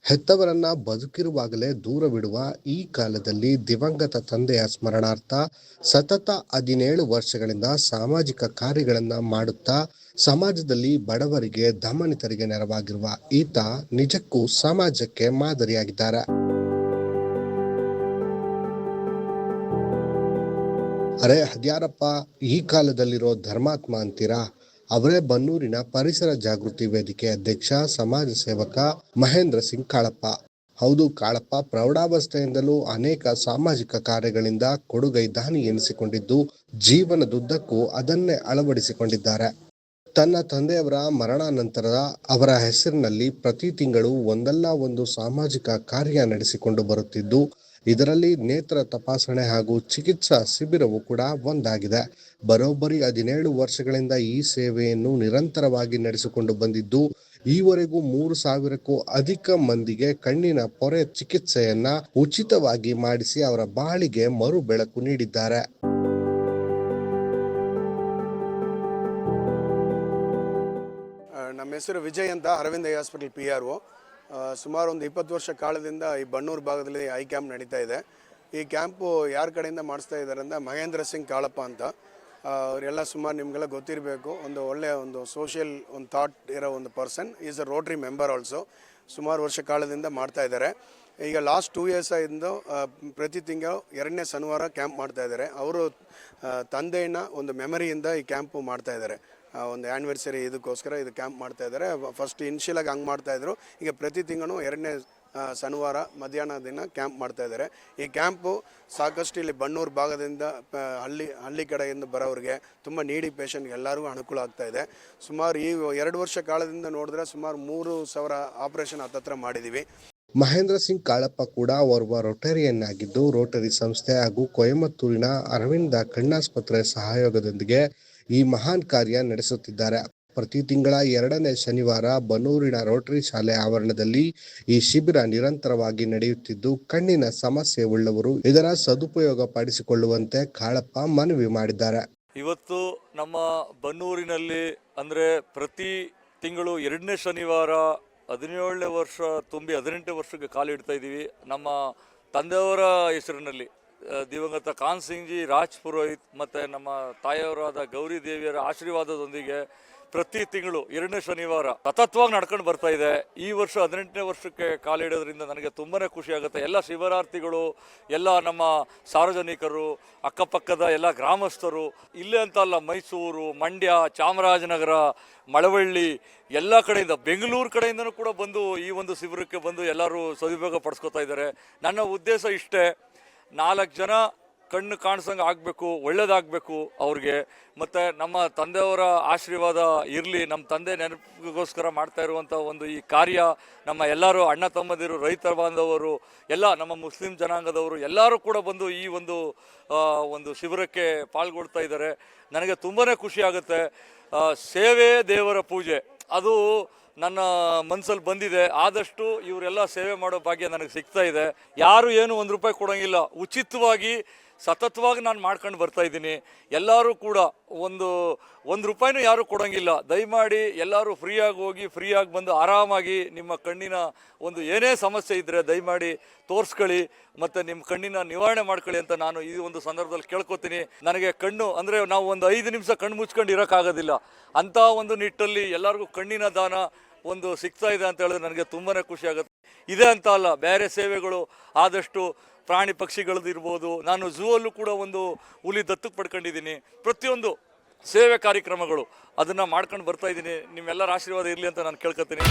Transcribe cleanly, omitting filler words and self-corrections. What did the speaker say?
ಹೆತ್ತವರನ್ನ ಬದುಕಿರುವಾಗಲೇ ದೂರವಿಡುವ ಈ ಕಾಲದಲ್ಲಿ ದಿವಂಗತ ತಂದೆಯ ಸ್ಮರಣಾರ್ಥ ಸತತ 17 ವರ್ಷಗಳಿಂದ ಸಾಮಾಜಿಕ ಕಾರ್ಯಗಳನ್ನ ಮಾಡುತ್ತಾ ಸಮಾಜದಲ್ಲಿ ಬಡವರಿಗೆ ದಮನಿತರಿಗೆ ನೆರವಾಗಿರುವ ಈತ ನಿಜಕ್ಕೂ ಸಮಾಜಕ್ಕೆ ಮಾದರಿಯಾಗಿದ್ದಾರೆ. ಅರೆ ಅದ್ಯಾರಪ್ಪ ಈ ಕಾಲದಲ್ಲಿರೋ ಧರ್ಮಾತ್ಮ ಅಂತೀರಾ? ಅವರೇ ಬನ್ನೂರಿನ ಪರಿಸರ ಜಾಗೃತಿ ವೇದಿಕೆ ಅಧ್ಯಕ್ಷ ಸಮಾಜ ಸೇವಕ ಮಹೇಂದ್ರ ಸಿಂಗ್ ಕಾಳಪ್ಪ. ಹೌದು, ಕಾಳಪ್ಪ ಪ್ರೌಢಾವಸ್ಥೆಯಿಂದಲೂ ಅನೇಕ ಸಾಮಾಜಿಕ ಕಾರ್ಯಗಳಿಂದ ಕೊಡುಗೈದಾನಿ ಎನಿಸಿಕೊಂಡಿದ್ದು ಜೀವನದುದ್ದಕ್ಕೂ ಅದನ್ನೇ ಅಳವಡಿಸಿಕೊಂಡಿದ್ದಾರೆ. ತನ್ನ ತಂದೆಯವರ ಮರಣಾನಂತರ ಅವರ ಹೆಸರಿನಲ್ಲಿ ಪ್ರತಿ ತಿಂಗಳು ಒಂದಲ್ಲ ಒಂದು ಸಾಮಾಜಿಕ ಕಾರ್ಯ ನಡೆಸಿಕೊಂಡು ಬರುತ್ತಿದ್ದು, ಇದರಲ್ಲಿ ನೇತ್ರ ತಪಾಸಣೆ ಹಾಗೂ ಚಿಕಿತ್ಸಾ ಶಿಬಿರವೂ ಕೂಡ ಒಂದಾಗಿದೆ. ಬರೋಬ್ಬರಿ 17 ವರ್ಷಗಳಿಂದ ಈ ಸೇವೆಯನ್ನು ನಿರಂತರವಾಗಿ ನಡೆಸಿಕೊಂಡು ಬಂದಿದ್ದು, ಈವರೆಗೂ 3,000ಕ್ಕೂ ಅಧಿಕ ಮಂದಿಗೆ ಕಣ್ಣಿನ ಪೊರೆ ಚಿಕಿತ್ಸೆಯನ್ನ ಉಚಿತವಾಗಿ ಮಾಡಿಸಿ ಅವರ ಬಾಳಿಗೆ ಮರು ಬೆಳಕು ನೀಡಿದ್ದಾರೆ. ನಮ್ಮ ಹೆಸರು ವಿಜಯ್ ಅಂತ, ಅರವಿಂದ್ ಐ ಹಾಸ್ಪಿಟಲ್ PRO. ಸುಮಾರು ಒಂದು 20 ವರ್ಷ ಕಾಲದಿಂದ ಈ ಬನ್ನೂರು ಭಾಗದಲ್ಲಿ ಐ ಕ್ಯಾಂಪ್ ನಡೀತಾ ಇದೆ. ಈ ಕ್ಯಾಂಪು ಯಾರ ಕಡೆಯಿಂದ ಮಾಡಿಸ್ತಾ ಇದ್ದಾರೆ ಅಂದರೆ ಮಹೇಂದ್ರ ಸಿಂಗ್ ಕಾಳಪ್ಪ ಅಂತ. ಅವರೆಲ್ಲ ಸುಮಾರು ನಿಮಗೆಲ್ಲ ಗೊತ್ತಿರಬೇಕು. ಒಂದು ಒಳ್ಳೆಯ ಒಂದು ಸೋಷಿಯಲ್ ಒಂದು ಥಾಟ್ ಇರೋ ಒಂದು person. Is a rotary member also. ಸುಮಾರು ವರ್ಷ ಕಾಲದಿಂದ ಮಾಡ್ತಾ ಇದ್ದಾರೆ. ಈಗ ಲಾಸ್ಟ್ 2 years ಇಂದ ಪ್ರತಿ ತಿಂಗಳು 2ನೇ ಶನಿವಾರ ಕ್ಯಾಂಪ್ ಮಾಡ್ತಾ ಇದ್ದಾರೆ. ಅವರು ತಂದೆಯ ಒಂದು ಮೆಮರಿಯಿಂದ ಈ ಕ್ಯಾಂಪು ಮಾಡ್ತಾ ಇದ್ದಾರೆ. ಒಂದು ಆ್ಯನಿವರ್ಸರಿ ಇದಕ್ಕೋಸ್ಕರ ಇದು ಕ್ಯಾಂಪ್ ಮಾಡ್ತಾ ಇದ್ದಾರೆ. ಫಸ್ಟ್ ಇನಿಷಿಯಲಾಗಿ ಹಂಗೆ ಮಾಡ್ತಾಯಿದ್ರು. ಈಗ ಪ್ರತಿ ತಿಂಗಳು 2ನೇ ಶನಿವಾರ ಮಧ್ಯಾಹ್ನ ದಿನ ಕ್ಯಾಂಪ್ ಮಾಡ್ತಾ ಇದ್ದಾರೆ. ಈ ಕ್ಯಾಂಪು ಸಾಕಷ್ಟು ಇಲ್ಲಿ ಬನ್ನೂರು ಭಾಗದಿಂದ ಹಳ್ಳಿ ಕಡೆಯಿಂದ ಬರೋರಿಗೆ, ತುಂಬ ನೀಡಿ ಪೇಷಂಟ್ಗೆ ಎಲ್ಲರಿಗೂ ಅನುಕೂಲ ಆಗ್ತಾ ಇದೆ. ಸುಮಾರು ಈ 2 ವರ್ಷ ಕಾಲದಿಂದ ನೋಡಿದ್ರೆ ಸುಮಾರು 3,000 ಆಪರೇಷನ್ ಹತ್ತತ್ರ ಮಾಡಿದ್ದೀವಿ. ಮಹೇಂದ್ರ ಸಿಂಗ್ ಕಾಳಪ್ಪ ಕೂಡ ಓರ್ವ ರೊಟೇರಿಯನ್ ಆಗಿದ್ದು, ರೋಟರಿ ಸಂಸ್ಥೆ ಹಾಗೂ ಕೊಯಮತ್ತೂರಿನ ಅರವಿಂದ ಕಣ್ಣಾಸ್ಪತ್ರೆ ಸಹಯೋಗದೊಂದಿಗೆ ಈ ಮಹಾನ್ ಕಾರ್ಯ ನಡೆಸುತ್ತಿದ್ದಾರೆ. ಪ್ರತಿ ತಿಂಗಳ 2ನೇ ಶನಿವಾರ ಬನ್ನೂರಿನ ರೋಟರಿ ಶಾಲೆ ಆವರಣದಲ್ಲಿ ಈ ಶಿಬಿರ ನಿರಂತರವಾಗಿ ನಡೆಯುತ್ತಿದ್ದು, ಕಣ್ಣಿನ ಸಮಸ್ಯೆ ಉಳ್ಳವರು ಇದರ ಸದುಪಯೋಗ ಪಡಿಸಿಕೊಳ್ಳುವಂತೆ ಕಾಳಪ್ಪ ಮನವಿ ಮಾಡಿದ್ದಾರೆ. ಇವತ್ತು ನಮ್ಮ ಬನ್ನೂರಿನಲ್ಲಿ ಅಂದರೆ ಪ್ರತಿ ತಿಂಗಳು 2ನೇ ಶನಿವಾರ 17ನೇ ವರ್ಷ ತುಂಬಿ 18ನೇ ವರ್ಷಕ್ಕೆ ಕಾಲಿಡ್ತಾ ಇದ್ದೀವಿ. ನಮ್ಮ ತಂದೆಯವರ ಹೆಸರಿನಲ್ಲಿ ದಿವಂಗತ ಕಾನ್ ಸಿಂಗ್ ಜಿ ರಾಜ್ ಪುರೋಹಿತ್ ಮತ್ತು ನಮ್ಮ ತಾಯಿಯವರಾದ ಗೌರಿ ದೇವಿಯರ ಆಶೀರ್ವಾದದೊಂದಿಗೆ ಪ್ರತಿ ತಿಂಗಳು 2ನೇ ಶನಿವಾರ ಸತತವಾಗಿ ನಡ್ಕೊಂಡು ಬರ್ತಾ ಇದೆ. ಈ ವರ್ಷ 18ನೇ ವರ್ಷಕ್ಕೆ ಕಾಲಿಡೋದ್ರಿಂದ ನನಗೆ ತುಂಬಾ ಖುಷಿ ಆಗುತ್ತೆ. ಎಲ್ಲ ಶಿಬಿರಾರ್ಥಿಗಳು, ಎಲ್ಲ ನಮ್ಮ ಸಾರ್ವಜನಿಕರು, ಅಕ್ಕಪಕ್ಕದ ಎಲ್ಲ ಗ್ರಾಮಸ್ಥರು, ಇಲ್ಲೇ ಅಂತ ಅಲ್ಲ, ಮೈಸೂರು, ಮಂಡ್ಯ, ಚಾಮರಾಜನಗರ, ಮಳವಳ್ಳಿ ಎಲ್ಲ ಕಡೆಯಿಂದ, ಬೆಂಗಳೂರು ಕಡೆಯಿಂದನೂ ಕೂಡ ಬಂದು ಈ ಒಂದು ಶಿಬಿರಕ್ಕೆ ಬಂದು ಎಲ್ಲರೂ ಸದುಪಯೋಗ ಪಡಿಸ್ಕೊತಾ ಇದ್ದಾರೆ. ನನ್ನ ಉದ್ದೇಶ ಇಷ್ಟೇ, 4 ಜನ ಕಣ್ಣು ಕಾಣಿಸಂಗೆ ಆಗಬೇಕು, ಒಳ್ಳೇದಾಗಬೇಕು ಅವ್ರಿಗೆ. ಮತ್ತು ನಮ್ಮ ತಂದೆಯವರ ಆಶೀರ್ವಾದ ಇರಲಿ. ನಮ್ಮ ತಂದೆ ನೆನಪಿಗೋಸ್ಕರ ಮಾಡ್ತಾ ಇರುವಂಥ ಒಂದು ಈ ಕಾರ್ಯ ನಮ್ಮ ಎಲ್ಲರೂ ಅಣ್ಣ ತಮ್ಮದಿರು, ರೈತ ಬಾಂಧವರು, ಎಲ್ಲ ನಮ್ಮ ಮುಸ್ಲಿಂ ಜನಾಂಗದವರು ಎಲ್ಲರೂ ಕೂಡ ಬಂದು ಈ ಒಂದು ಶಿಬಿರಕ್ಕೆ ಪಾಲ್ಗೊಳ್ತಾ ಇದ್ದಾರೆ. ನನಗೆ ತುಂಬಾ ಖುಷಿ ಆಗುತ್ತೆ. ಸೇವೆ ದೇವರ ಪೂಜೆ, ಅದು ನನ್ನ ಮನಸ್ಸಲ್ಲಿ ಬಂದಿದೆ. ಆದಷ್ಟು ಇವರೆಲ್ಲ ಸೇವೆ ಮಾಡೋ ಭಾಗ್ಯ ನನಗೆ ಸಿಗ್ತಾ ಇದೆ. ಯಾರು ಏನು 1 ರೂಪಾಯಿ ಕೊಡೋಂಗಿಲ್ಲ, ಉಚಿತವಾಗಿ ಸತತವಾಗಿ ನಾನು ಮಾಡ್ಕೊಂಡು ಬರ್ತಾ ಇದ್ದೀನಿ. ಎಲ್ಲರೂ ಕೂಡ ಒಂದು ರೂಪಾಯಿನೂ ಯಾರೂ ಕೊಡೋಂಗಿಲ್ಲ. ದಯಮಾಡಿ ಎಲ್ಲರೂ ಫ್ರೀಯಾಗಿ ಹೋಗಿ, ಫ್ರೀಯಾಗಿ ಬಂದು ಆರಾಮಾಗಿ ನಿಮ್ಮ ಕಣ್ಣಿನ ಒಂದು ಏನೇ ಸಮಸ್ಯೆ ಇದ್ದರೆ ದಯಮಾಡಿ ತೋರಿಸ್ಕೊಳ್ಳಿ ಮತ್ತು ನಿಮ್ಮ ಕಣ್ಣಿನ ನಿವಾರಣೆ ಮಾಡ್ಕೊಳ್ಳಿ ಅಂತ ನಾನು ಈ ಒಂದು ಸಂದರ್ಭದಲ್ಲಿ ಕೇಳ್ಕೊತೀನಿ. ನನಗೆ ಕಣ್ಣು ಅಂದರೆ ನಾವು ಒಂದು 5 ನಿಮಿಷ ಕಣ್ಣು ಮುಚ್ಕೊಂಡು ಇರೋಕ್ಕಾಗೋದಿಲ್ಲ. ಅಂಥ ಒಂದು ನಿಟ್ಟಲ್ಲಿ ಎಲ್ಲರಿಗೂ ಕಣ್ಣಿನ ದಾನ ಒಂದು ಸಿಗ್ತಾ ಇದೆ ಅಂತ ಹೇಳಿದ್ರೆ ನನಗೆ ತುಂಬಾ ಖುಷಿ ಆಗುತ್ತೆ. ಇದೇ ಅಂತ ಅಲ್ಲ, ಬೇರೆ ಸೇವೆಗಳು ಆದಷ್ಟು ಪ್ರಾಣಿ ಪಕ್ಷಿಗಳದಿರ್ಬೋದು. ನಾನು ಝೂ ಅಲ್ಲೂ ಕೂಡ ಒಂದು ಹುಲಿ ದತ್ತಕ್ಕೆ ಪಡ್ಕೊಂಡಿದ್ದೀನಿ. ಪ್ರತಿಯೊಂದು ಸೇವೆ ಕಾರ್ಯಕ್ರಮಗಳು ಅದನ್ನು ಮಾಡ್ಕೊಂಡು ಬರ್ತಾ ಇದ್ದೀನಿ. ನಿಮ್ಮೆಲ್ಲರ ಆಶೀರ್ವಾದ ಇರಲಿ ಅಂತ ನಾನು ಕೇಳ್ಕೊತೀನಿ.